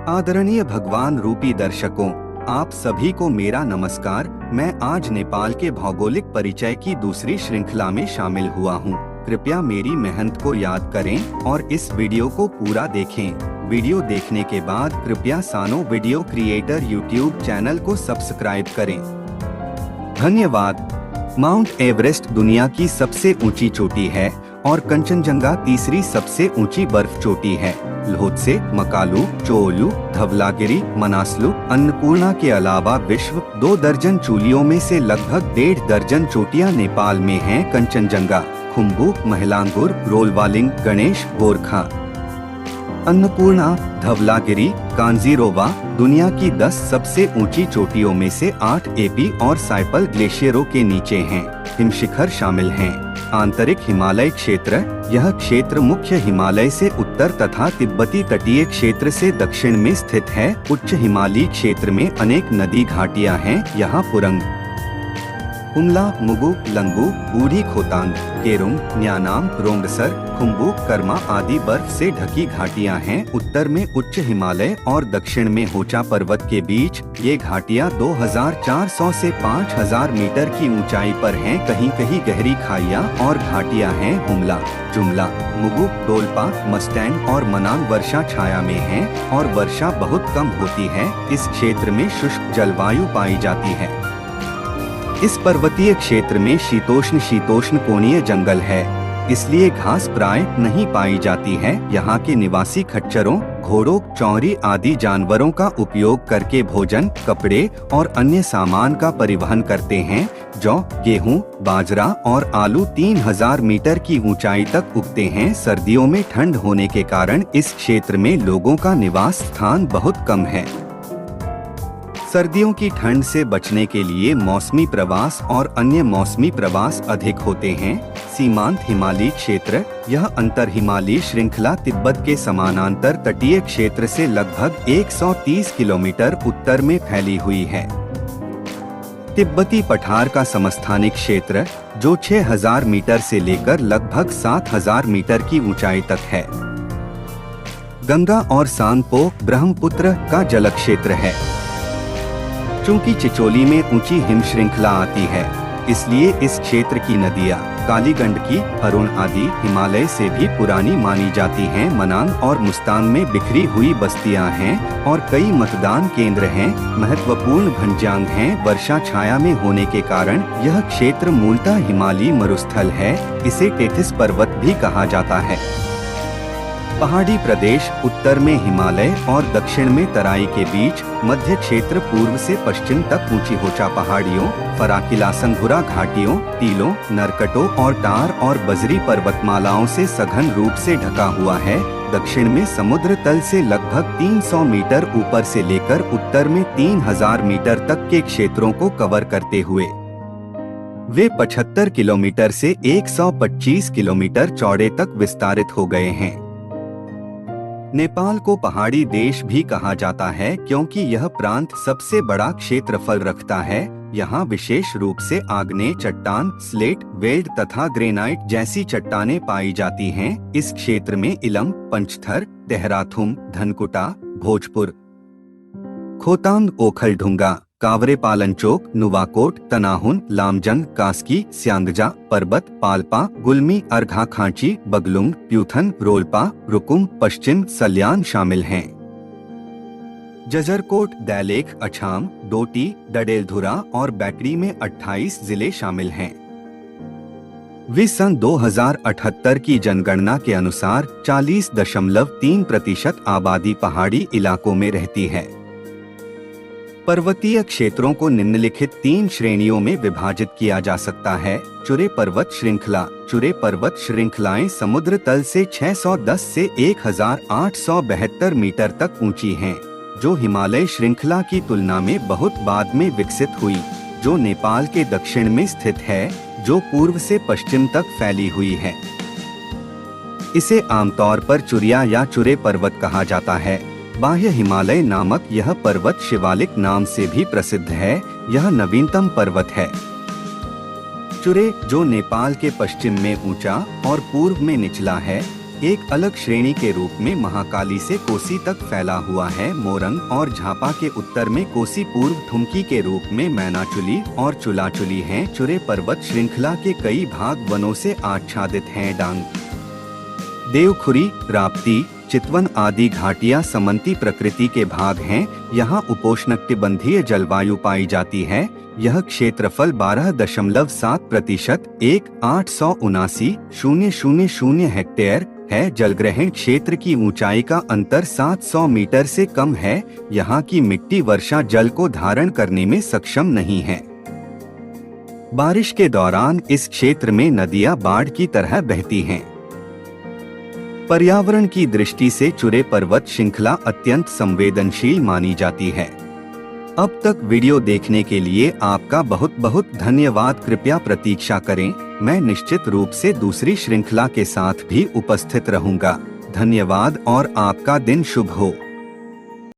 आदरणीय भगवान रूपी दर्शकों, आप सभी को मेरा नमस्कार। मैं आज नेपाल के भौगोलिक परिचय की दूसरी श्रृंखला में शामिल हुआ हूँ। कृपया मेरी मेहनत को याद करें और इस वीडियो को पूरा देखें। वीडियो देखने के बाद कृपया सानो वीडियो क्रिएटर यूट्यूब चैनल को सब्सक्राइब करें। धन्यवाद। माउंट एवरेस्ट दुनिया की सबसे ऊंची चोटी है और कंचनजंगा तीसरी सबसे ऊंची बर्फ चोटी है। लोत्से, मकालू, चोलू, धवलागिरी, मनासलू, अन्नपूर्णा के अलावा विश्व 2 दर्जन चोटियों में से लगभग 1.5 दर्जन चोटियां नेपाल में हैं। कंचनजंगा, खुम्बू, महिलांगुर, रोलवालिंग, गणेश, गोरखा, अन्नपूर्णा, धवलागिरी, कांजीरोवा दुनिया की 10 सबसे ऊंची चोटियों में से 8 एपी और साइपल ग्लेशियरों के नीचे हैं। हिमशिखर शामिल हैं। आंतरिक हिमालय क्षेत्र, यह क्षेत्र मुख्य हिमालय से उत्तर तथा तिब्बती तटीय क्षेत्र से दक्षिण में स्थित है। उच्च हिमालयी क्षेत्र में अनेक नदी घाटियां हैं। यहाँ पुरंग, हुमला, मुगु, लंगू, बूढ़ी खोतांग, केरुंग, न्यानाम, रोंगसर, खुम्बू, कर्मा आदि बर्फ से ढकी घाटियां हैं। उत्तर में उच्च हिमालय और दक्षिण में होचा पर्वत के बीच ये घाटियां 2400 से 5000 मीटर की ऊंचाई पर हैं। कहीं कहीं गहरी खाइयां और घाटियां हैं। हुमला, जुमला, मुगु, डोलपा, मस्टैंग और मनांग वर्षा छाया में हैं और वर्षा बहुत कम होती है। इस क्षेत्र में शुष्क जलवायु पाई जाती है। इस पर्वतीय क्षेत्र में शीतोष्ण कोणीय जंगल है, इसलिए घास प्राय नहीं पाई जाती है। यहाँ के निवासी खच्चरों, घोड़ों, चौरी आदि जानवरों का उपयोग करके भोजन, कपड़े और अन्य सामान का परिवहन करते हैं। जौ, गेहूं, बाजरा और आलू 3000 मीटर की ऊंचाई तक उगते हैं। सर्दियों में ठंड होने के कारण इस क्षेत्र में लोगों का निवास स्थान बहुत कम है। सर्दियों की ठंड से बचने के लिए मौसमी प्रवास और अन्य मौसमी प्रवास अधिक होते हैं। सीमांत हिमालयी क्षेत्र, यह अंतर हिमालयी श्रृंखला तिब्बत के समानांतर तटीय क्षेत्र से लगभग 130 किलोमीटर उत्तर में फैली हुई है। तिब्बती पठार का समस्थानिक क्षेत्र, जो 6000 मीटर से लेकर लगभग 7000 मीटर की ऊंचाई तक है। गंगा और सांगपो ब्रह्मपुत्र का जल क्षेत्र है। चूंकि चिचोली में ऊंची हिम श्रृंखला आती है, इसलिए इस क्षेत्र की नदियां काली गंडकी, अरुण आदि हिमालय से भी पुरानी मानी जाती हैं। मनांग और मुस्तांग में बिखरी हुई बस्तियां हैं और कई मतदान केंद्र हैं। महत्वपूर्ण भंजांग हैं। वर्षा छाया में होने के कारण यह क्षेत्र मूलतः हिमालयी मरुस्थल है। इसे टेथिस पर्वत भी कहा जाता है। पहाड़ी प्रदेश, उत्तर में हिमालय और दक्षिण में तराई के बीच। मध्य क्षेत्र पूर्व से पश्चिम तक ऊंची होचा पहाड़ियों, फराकिला संघुरा घाटियों, टीलों, नरकटों और टार और बजरी पर्वतमालाओं से सघन रूप से ढका हुआ है। दक्षिण में समुद्र तल से लगभग 300 मीटर ऊपर से लेकर उत्तर में 3000 मीटर तक के क्षेत्रों को कवर करते हुए वे 75 किलोमीटर से 125 किलोमीटर चौड़े तक विस्तारित हो गए हैं। नेपाल को पहाड़ी देश भी कहा जाता है क्योंकि यह प्रांत सबसे बड़ा क्षेत्रफल रखता है। यहाँ विशेष रूप से आग्नेय चट्टान, स्लेट, वेल्ड तथा ग्रेनाइट जैसी चट्टानें पाई जाती हैं। इस क्षेत्र में इलम, पंचथर, तेहराथुम, धनकुटा, भोजपुर, खोतांग, ओखलढुंगा, कावरे पालनचोक, नुवाकोट, तनाहुन, लामजंग, कास्की, स्यांगजा पर्वत, पाल्पा, गुल्मी, अर्घा खांची, बगलुंग, प्यूथन, रोलपा, रुकुम, पश्चिम सल्यान शामिल हैं। जजरकोट, दैलेख, अछाम, डोटी, डडेलधुरा और बैकरी में 28 जिले शामिल हैं। सन 2078 की जनगणना के अनुसार 40.3% आबादी पहाड़ी इलाकों में रहती है। पर्वतीय क्षेत्रों को निम्नलिखित 3 श्रेणियों में विभाजित किया जा सकता है। चुरे पर्वत श्रृंखला। चुरे पर्वत श्रृंखलाएं समुद्र तल से 610 से 1872 मीटर तक ऊंची हैं, जो हिमालय श्रृंखला की तुलना में बहुत बाद में विकसित हुई, जो नेपाल के दक्षिण में स्थित है, जो पूर्व से पश्चिम तक फैली हुई है। इसे आमतौर पर चुरिया या चुरे पर्वत कहा जाता है। बाह्य हिमालय नामक यह पर्वत शिवालिक नाम से भी प्रसिद्ध है। यह नवीनतम पर्वत है। चुरे, जो नेपाल के पश्चिम में ऊंचा और पूर्व में निचला है, एक अलग श्रेणी के रूप में महाकाली से कोसी तक फैला हुआ है। मोरंग और झापा के उत्तर में कोसी पूर्व ठुमकी के रूप में मैनाचुली और चुलाचुली हैं। चुरे पर्वत श्रृंखला के कई भाग वनों से आच्छादित हैं। डांग, देवखुरी, राप्ती, चितवन आदि घाटियां समंती प्रकृति के भाग हैं। यहाँ उपोष्णकटिबंधीय जलवायु पाई जाती है। यह क्षेत्रफल 12.7% 1,879,000 हेक्टेयर है। जलग्रहण क्षेत्र की ऊंचाई का अंतर 700 मीटर से कम है। यहाँ की मिट्टी वर्षा जल को धारण करने में सक्षम नहीं है। बारिश के दौरान इस क्षेत्र में नदियां बाढ़ की तरह बहती हैं। पर्यावरण की दृष्टि से चुरे पर्वत श्रृंखला अत्यंत संवेदनशील मानी जाती है। अब तक वीडियो देखने के लिए आपका बहुत बहुत धन्यवाद। कृपया प्रतीक्षा करें, मैं निश्चित रूप से दूसरी श्रृंखला के साथ भी उपस्थित रहूंगा। धन्यवाद और आपका दिन शुभ हो।